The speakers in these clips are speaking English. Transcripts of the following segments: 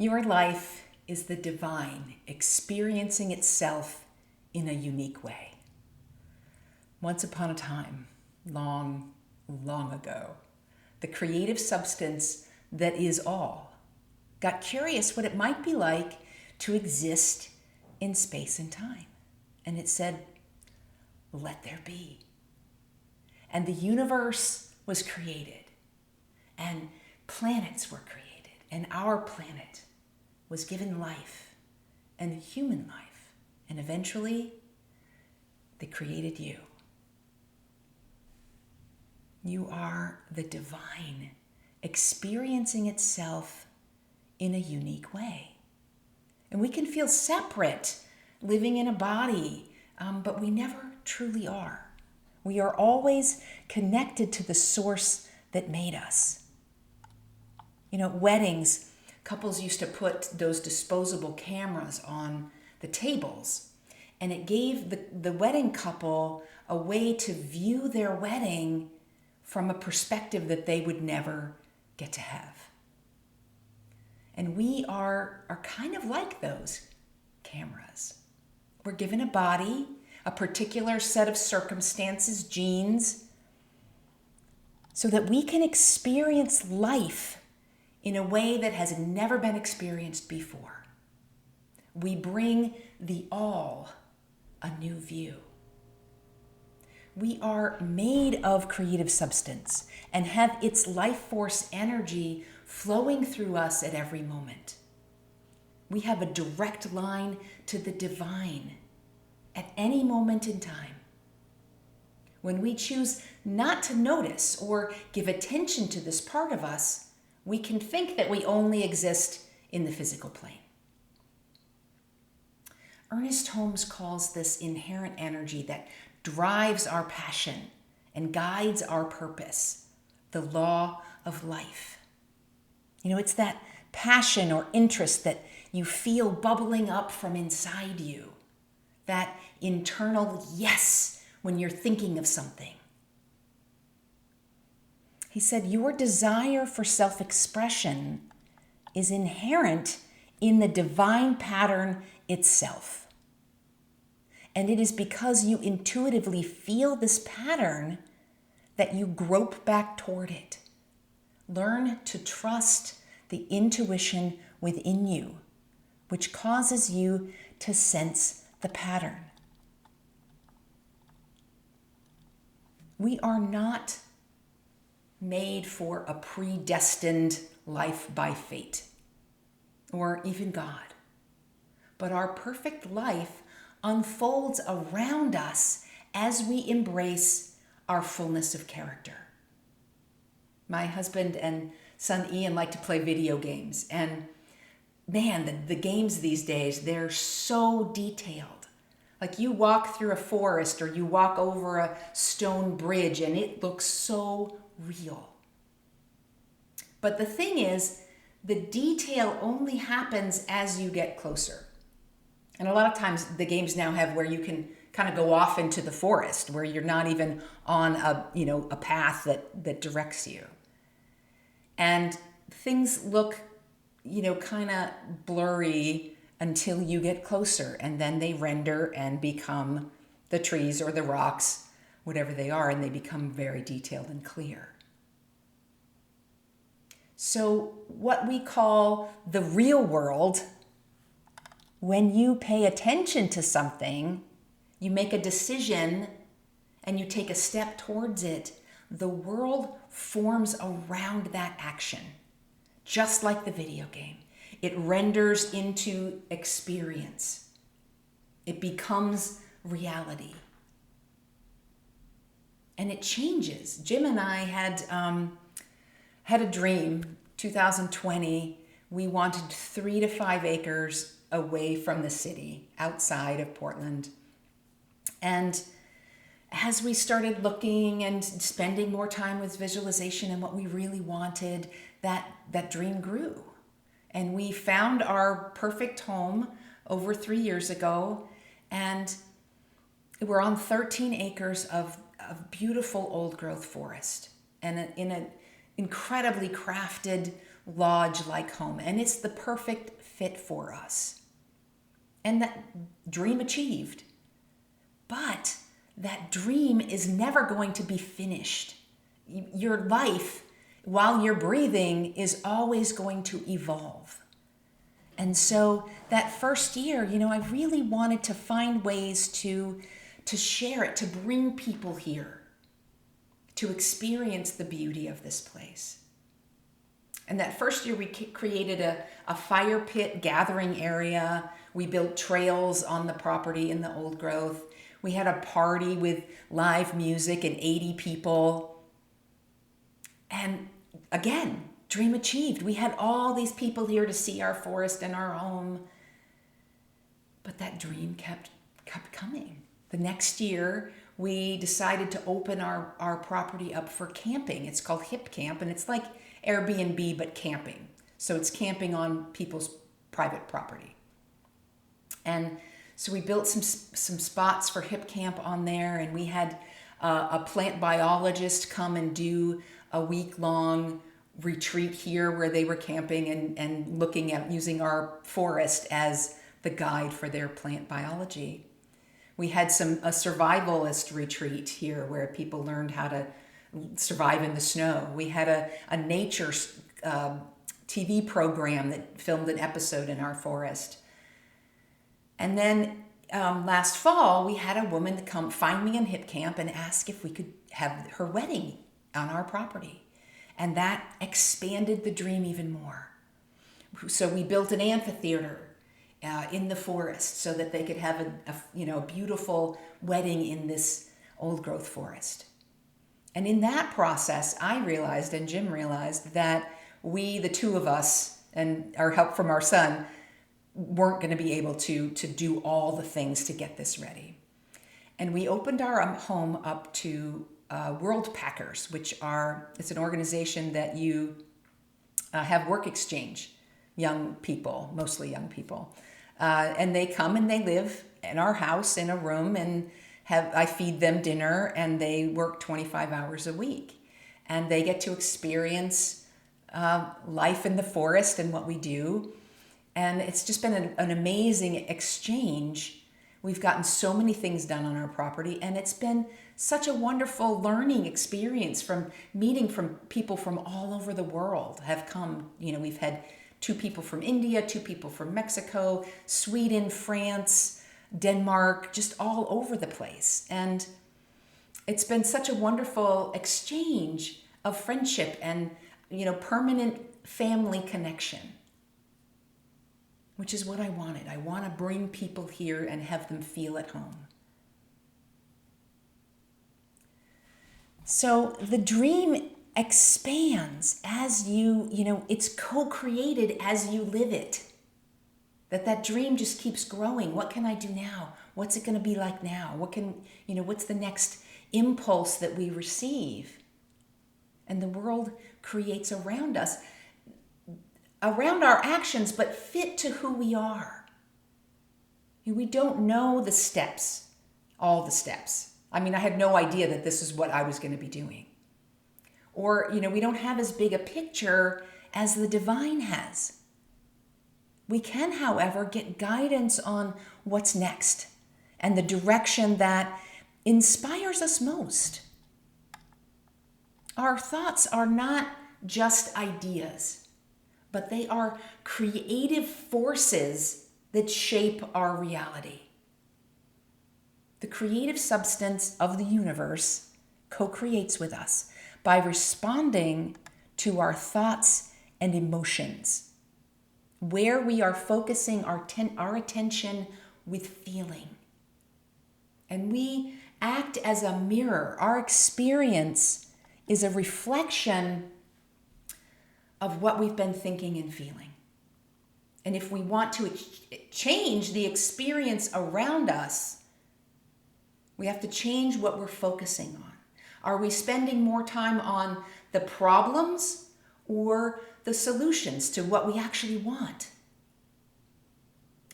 Your life is the divine experiencing itself in a unique way. Once upon a time, long, long ago, the creative substance that is all got curious what it might be like to exist in space and time. And it said, let there be. And the universe was created, and planets were created, and our planet was given life, and human life, and eventually they created you. You are the divine experiencing itself in a unique way. And we can feel separate living in a body, but we never truly are. We are always connected to the source that made us. You know, weddings, couples used to put those disposable cameras on the tables, and it gave the wedding couple a way to view their wedding from a perspective that they would never get to have. And we are kind of like those cameras. We're given a body, a particular set of circumstances, genes, so that we can experience life in a way that has never been experienced before. We bring the all a new view. We are made of creative substance and have its life force energy flowing through us at every moment. We have a direct line to the divine at any moment in time. When we choose not to notice or give attention to this part of us, we can think that we only exist in the physical plane. Ernest Holmes calls this inherent energy that drives our passion and guides our purpose, the law of life. You know, it's that passion or interest that you feel bubbling up from inside you, that internal yes when you're thinking of something. He said, your desire for self-expression is inherent in the divine pattern itself. And it is because you intuitively feel this pattern that you grope back toward it. Learn to trust the intuition within you, which causes you to sense the pattern. We are not made for a predestined life by fate or even God, but our perfect life unfolds around us as we embrace our fullness of character. My husband and son Ian like to play video games, and man, the games these days, they're so detailed. Like you walk through a forest or you walk over a stone bridge and it looks so real. But the thing is, the detail only happens as you get closer. And a lot of times the games now have where you can kind of go off into the forest where you're not even on a path that directs you. And things look, kind of blurry until you get closer, and then they render and become the trees or the rocks, whatever they are, and they become very detailed and clear. So what we call the real world, when you pay attention to something, you make a decision and you take a step towards it, the world forms around that action, just like the video game. It renders into experience. It becomes reality. And it changes. Jim and I had a dream, 2020. We wanted 3 to 5 acres away from the city, outside of Portland. And as we started looking and spending more time with visualization and what we really wanted, that dream grew. And we found our perfect home over 3 years ago, and we're on 13 acres of beautiful old growth forest, and in an incredibly crafted lodge-like home, and it's the perfect fit for us. And that dream achieved. But that dream is never going to be finished. Your life, while you're breathing, is always going to evolve. And so that first year, I really wanted to find ways to share it, to bring people here, to experience the beauty of this place. And that first year, we created a fire pit gathering area. We built trails on the property in the old growth. We had a party with live music and 80 people. And again, dream achieved. We had all these people here to see our forest and our home. But that dream kept coming. The next year, we decided to open our property up for camping. It's called Hip Camp, and it's like Airbnb, but camping. So it's camping on people's private property. And so we built some spots for Hip Camp on there, and we had a plant biologist come and do a week-long retreat here where they were camping and looking at using our forest as the guide for their plant biology. We had a survivalist retreat here where people learned how to survive in the snow. We had a nature TV program that filmed an episode in our forest. And then last fall, we had a woman come find me in Hip Camp and ask if we could have her wedding on our property. And that expanded the dream even more. So we built an amphitheater in the forest so that they could have a beautiful wedding in this old growth forest. And in that process, I realized, and Jim realized, that we, the two of us, and our help from our son, weren't going to be able to do all the things to get this ready. And we opened our home up to World Packers, it's an organization that you have work exchange, young people, mostly young people. And they come and they live in our house in a room, and I feed them dinner, and they work 25 hours a week. And they get to experience life in the forest and what we do. And it's just been an amazing exchange. We've gotten so many things done on our property, and it's been such a wonderful learning experience from meeting from people from all over the world have come. We've had 2 people from India, 2 people from Mexico, Sweden, France, Denmark, just all over the place. And it's been such a wonderful exchange of friendship and, permanent family connection, which is what I wanted. I want to bring people here and have them feel at home. So the dream expands as it's co-created as you live it. That dream just keeps growing. What can I do now? What's it going to be like now? What's the next impulse that we receive? And the world creates around us, around our actions, but fit to who we are. We don't know the steps, all the steps. I had no idea that this is what I was going to be doing. Or, we don't have as big a picture as the divine has. We can, however, get guidance on what's next and the direction that inspires us most. Our thoughts are not just ideas, but they are creative forces that shape our reality. The creative substance of the universe co-creates with us by responding to our thoughts and emotions, where we are focusing our attention with feeling. And we act as a mirror. Our experience is a reflection of what we've been thinking and feeling. And if we want to change the experience around us, we have to change what we're focusing on. Are we spending more time on the problems or the solutions to what we actually want?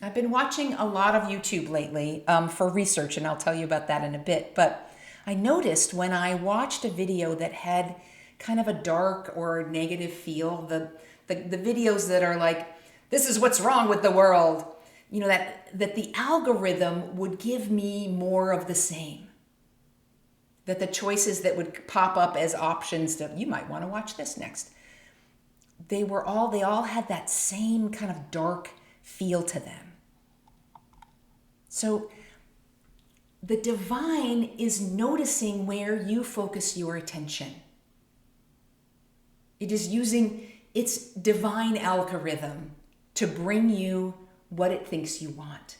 I've been watching a lot of YouTube lately for research, and I'll tell you about that in a bit. But I noticed when I watched a video that had kind of a dark or negative feel, the the videos that are like, this is what's wrong with the world, that the algorithm would give me more of the same. That the choices that would pop up as options that you might want to watch this next, they all had that same kind of dark feel to them. So the divine is noticing where you focus your attention. It is using its divine algorithm to bring you what it thinks you want,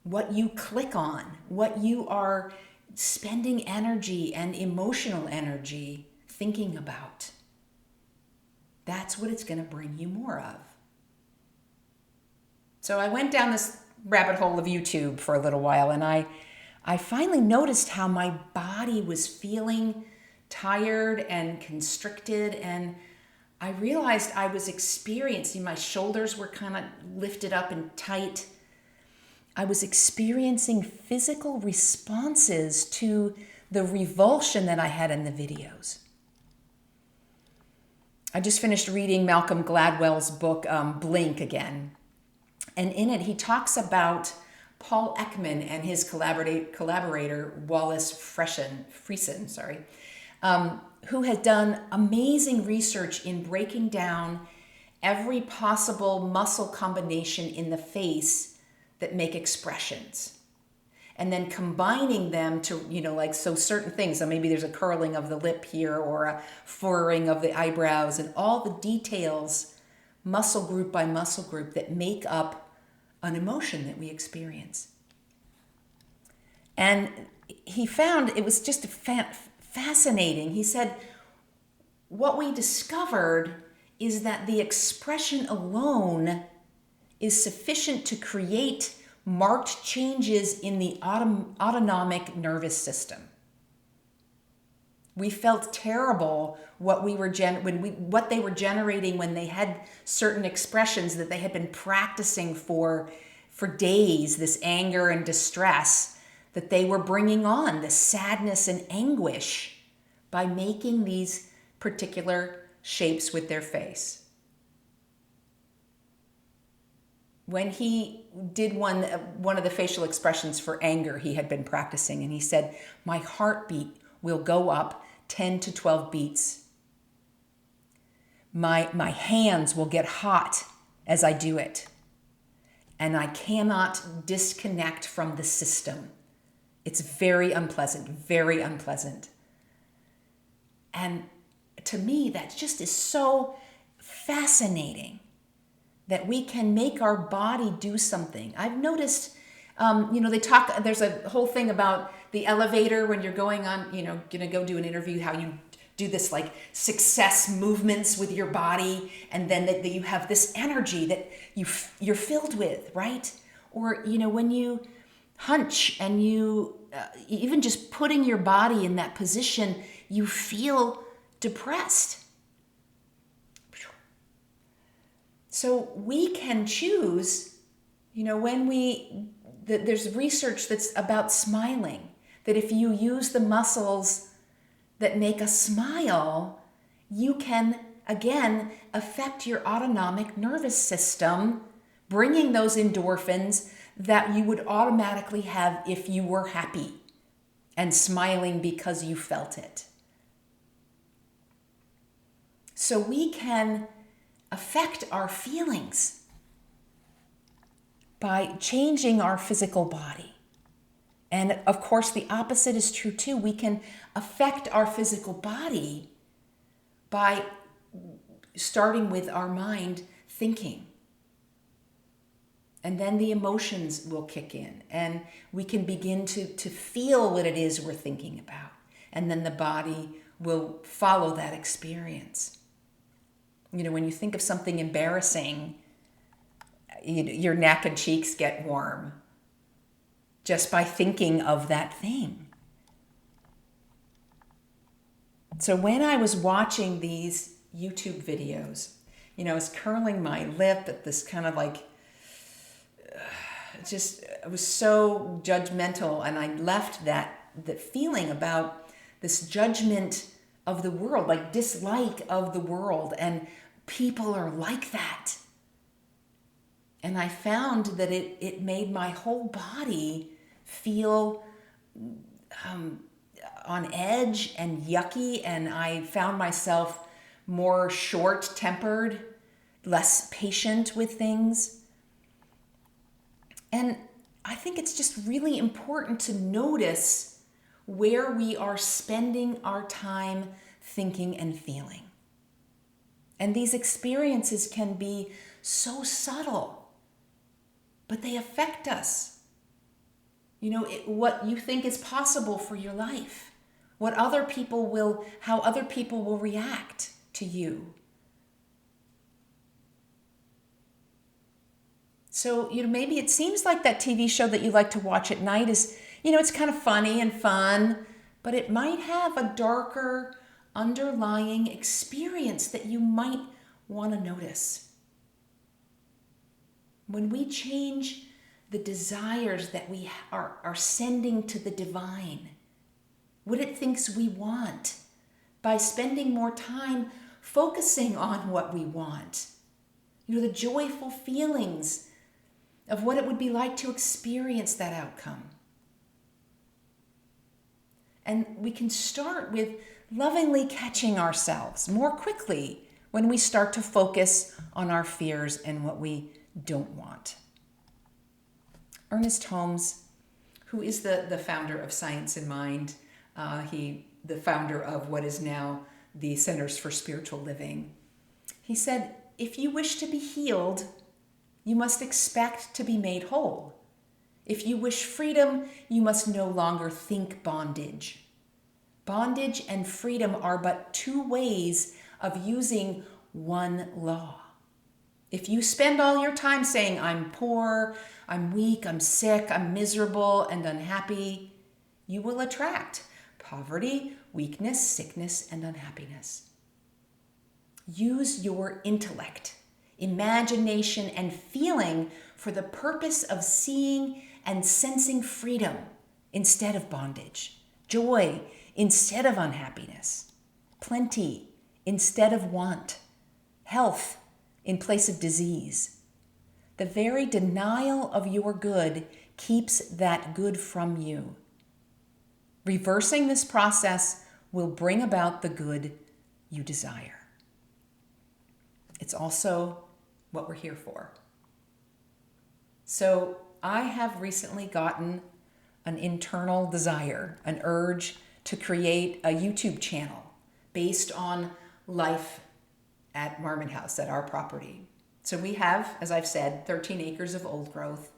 what you click on, what you are spending energy and emotional energy thinking about. That's what it's going to bring you more of. So I went down this rabbit hole of YouTube for a little while, and I finally noticed how my body was feeling tired and constricted, and I realized I was experiencing, my shoulders were kind of lifted up and tight. I was experiencing physical responses to the revulsion that I had in the videos. I just finished reading Malcolm Gladwell's book, Blink Again. And in it, he talks about Paul Ekman and his collaborator, Wallace Friesen, who had done amazing research in breaking down every possible muscle combination in the face that make expressions. And then combining them to, so certain things. So maybe there's a curling of the lip here or a furrowing of the eyebrows and all the details, muscle group by muscle group, that make up an emotion that we experience. And he found it was just fascinating. He said, what we discovered is that the expression alone is sufficient to create marked changes in the autonomic nervous system. We felt terrible what they were generating when they had certain expressions that they had been practicing for days, this anger and distress that they were bringing on, the sadness and anguish, by making these particular shapes with their face. When he did one of the facial expressions for anger he had been practicing, and he said, my heartbeat will go up 10 to 12 beats. My hands will get hot as I do it. And I cannot disconnect from the system. It's very unpleasant, very unpleasant. And to me, that just is so fascinating that we can make our body do something. I've noticed, there's a whole thing about the elevator when you're going on, going to go do an interview, how you do this like success movements with your body, and then that you have this energy that you're filled with, right? Or, when you hunch and you, even just putting your body in that position, you feel depressed. So we can choose, there's research that's about smiling, that if you use the muscles that make us smile, you can, again, affect your autonomic nervous system, bringing those endorphins that you would automatically have if you were happy and smiling because you felt it. So we can affect our feelings by changing our physical body. And of course, the opposite is true too. We can affect our physical body by starting with our mind thinking. And then the emotions will kick in and we can begin to feel what it is we're thinking about. And then the body will follow that experience. When you think of something embarrassing, your neck and cheeks get warm just by thinking of that thing. So when I was watching these YouTube videos, I was curling my lip at this kind of like, it was so judgmental, and I left that feeling about this judgment of the world, like dislike of the world, and people are like that. And I found that it made my whole body feel on edge and yucky, and I found myself more short-tempered, less patient with things. And I think it's just really important to notice where we are spending our time thinking and feeling. And these experiences can be so subtle, but they affect us. You know, what you think is possible for your life, how other people will react to you. So, maybe it seems like that TV show that you like to watch at night is, it's kind of funny and fun, but it might have a darker underlying experience that you might want to notice. When we change the desires that we are sending to the divine, what it thinks we want, by spending more time focusing on what we want, the joyful feelings of what it would be like to experience that outcome. And we can start with lovingly catching ourselves more quickly when we start to focus on our fears and what we don't want. Ernest Holmes, who is the founder of Science in Mind, the founder of what is now the Centers for Spiritual Living, he said, if you wish to be healed, you must expect to be made whole. If you wish freedom, you must no longer think bondage. Bondage and freedom are but two ways of using one law. If you spend all your time saying, I'm poor, I'm weak, I'm sick, I'm miserable and unhappy, you will attract poverty, weakness, sickness, and unhappiness. Use your intellect, imagination, and feeling for the purpose of seeing and sensing freedom instead of bondage, joy instead of unhappiness, plenty instead of want, health in place of disease. The very denial of your good keeps that good from you. Reversing this process will bring about the good you desire. It's also what we're here for. So I have recently gotten an internal desire, an urge to create a YouTube channel based on life at Marmon House, at our property. So we have, as I've said, 13 acres of old growth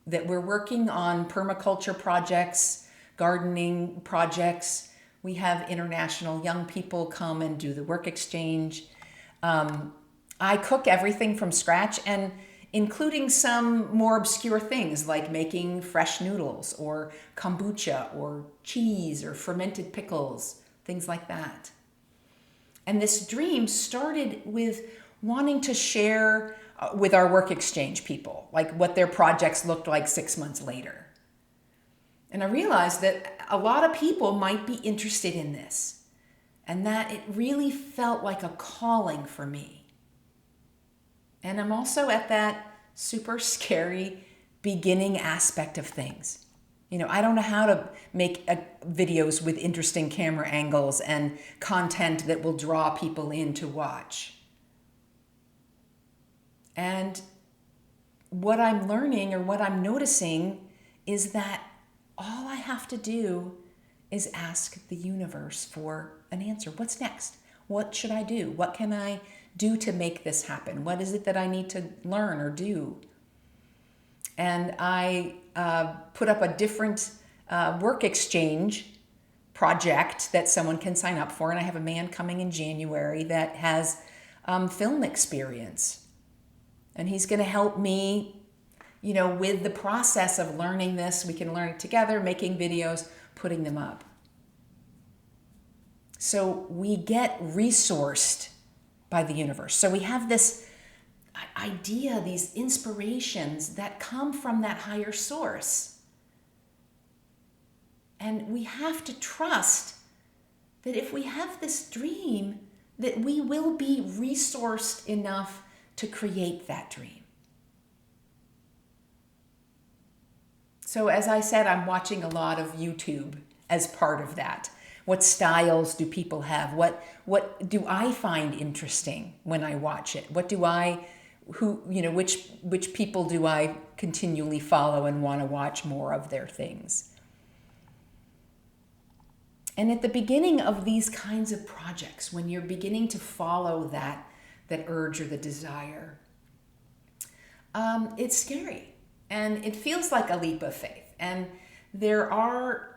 that we're working on permaculture projects, gardening projects. We have international young people come and do the work exchange. I cook everything from scratch, and including some more obscure things like making fresh noodles or kombucha or cheese or fermented pickles, things like that. And this dream started with wanting to share with our work exchange people, like what their projects looked like 6 months later. And I realized that a lot of people might be interested in this, and that it really felt like a calling for me. And I'm also at that super scary beginning aspect of things. I don't know how to make videos with interesting camera angles and content that will draw people in to watch. And what I'm learning, or what I'm noticing, is that all I have to do is ask the universe for an answer. What's next? What should I do? What can I do to make this happen? What is it that I need to learn or do? And I put up a different work exchange project that someone can sign up for. And I have a man coming in January that has film experience. And he's going to help me, with the process of learning this. We can learn it together, making videos, putting them up. So we get resourced by the universe. So we have this idea, these inspirations that come from that higher source. And we have to trust that if we have this dream, that we will be resourced enough to create that dream. So as I said, I'm watching a lot of YouTube as part of that. What styles do people have? What do I find interesting when I watch it? Which people do I continually follow and want to watch more of their things? And at the beginning of these kinds of projects, when you're beginning to follow that urge or the desire, it's scary and it feels like a leap of faith. And there are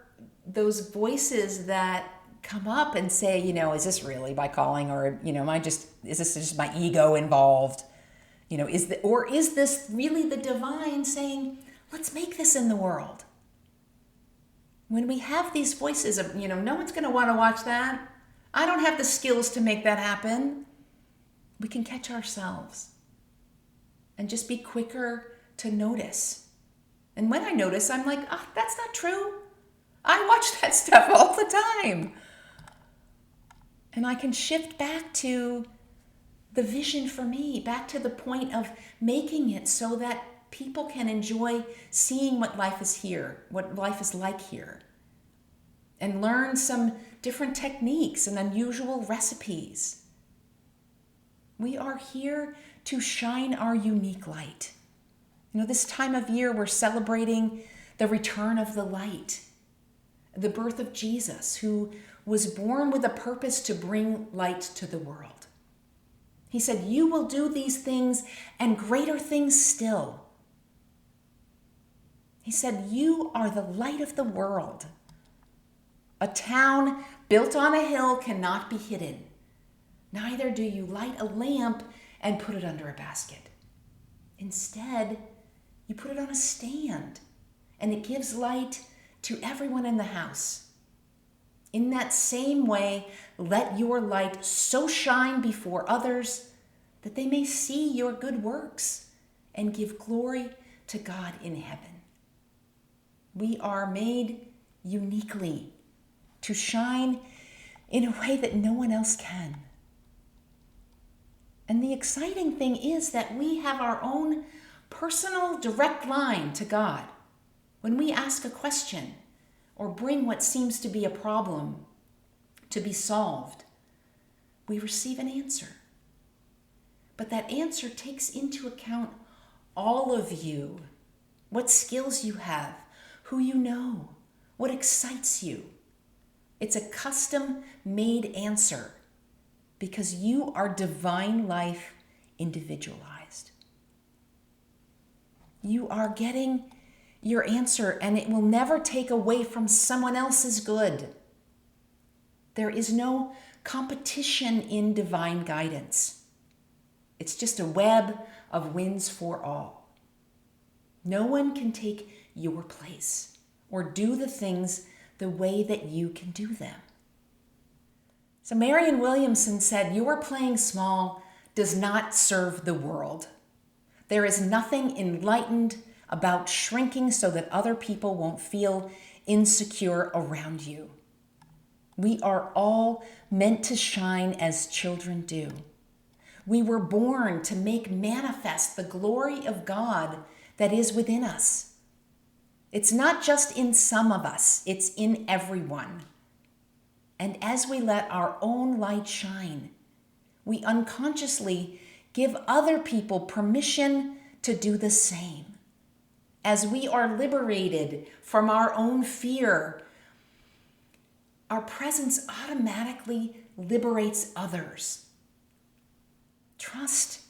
those voices that come up and say, is this really my calling, or is this just my ego involved? Is this really the divine saying, let's make this in the world? When we have these voices of, no one's going to want to watch that. I don't have the skills to make that happen. We can catch ourselves and just be quicker to notice. And when I notice, I'm like, that's not true. I watch that stuff all the time. And I can shift back to the vision for me, back to the point of making it so that people can enjoy seeing what life is here, what life is like here, and learn some different techniques and unusual recipes. We are here to shine our unique light. This time of year, we're celebrating the return of the light, the birth of Jesus, who was born with a purpose to bring light to the world. He said, you will do these things and greater things still. He said, you are the light of the world. A town built on a hill cannot be hidden. Neither do you light a lamp and put it under a basket. Instead, you put it on a stand, and it gives light to everyone in the house. In that same way, let your light so shine before others that they may see your good works and give glory to God in heaven. We are made uniquely to shine in a way that no one else can. And the exciting thing is that we have our own personal direct line to God. When we ask a question or bring what seems to be a problem to be solved, we receive an answer. But that answer takes into account all of you, what skills you have, who you know, what excites you. It's a custom-made answer because you are divine life individualized. You are getting your answer, and it will never take away from someone else's good. There is no competition in divine guidance. It's just a web of wins for all. No one can take your place or do the things the way that you can do them. So Marianne Williamson said, your playing small does not serve the world. There is nothing enlightened about shrinking so that other people won't feel insecure around you. We are all meant to shine as children do. We were born to make manifest the glory of God that is within us. It's not just in some of us, it's in everyone. And as we let our own light shine, we unconsciously give other people permission to do the same. As we are liberated from our own fear, our presence automatically liberates others. Trust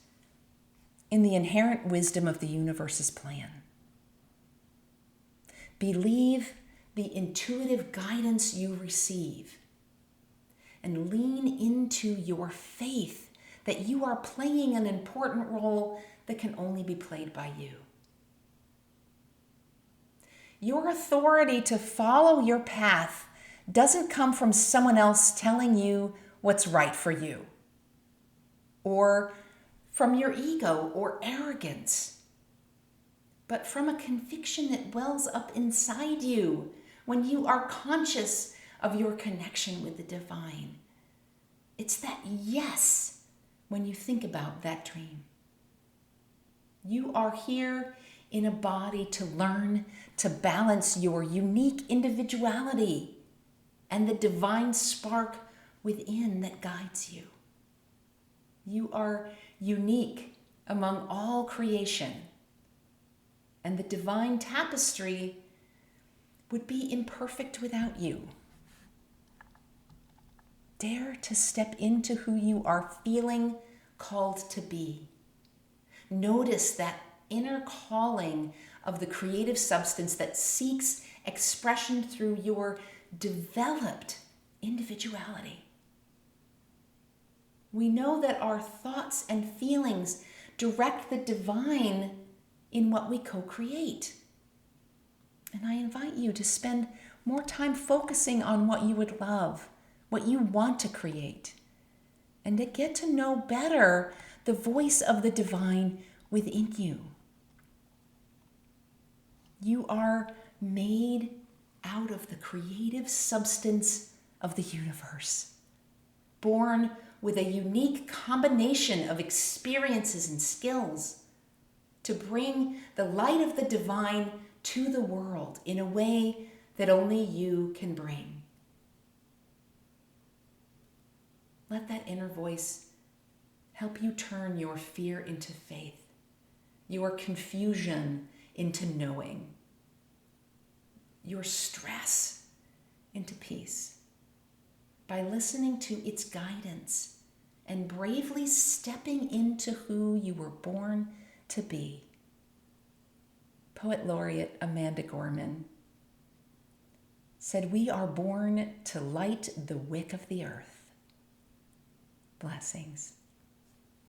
in the inherent wisdom of the universe's plan. Believe the intuitive guidance you receive and lean into your faith that you are playing an important role that can only be played by you. Your authority to follow your path doesn't come from someone else telling you what's right for you, or from your ego or arrogance, but from a conviction that wells up inside you when you are conscious of your connection with the divine. It's that yes when you think about that dream. You are here in a body to learn to balance your unique individuality and the divine spark within that guides you. You are unique among all creation, and the divine tapestry would be imperfect without you. Dare to step into who you are feeling called to be. Notice that inner calling of the creative substance that seeks expression through your developed individuality. We know that our thoughts and feelings direct the divine in what we co-create. And I invite you to spend more time focusing on what you would love, what you want to create, and to get to know better the voice of the divine within you. You are made out of the creative substance of the universe, born with a unique combination of experiences and skills to bring the light of the divine to the world in a way that only you can bring. Let that inner voice help you turn your fear into faith, your confusion into knowing, your stress into peace, by listening to its guidance and bravely stepping into who you were born to be. Poet laureate Amanda Gorman said, "We are born to light the wick of the earth." Blessings.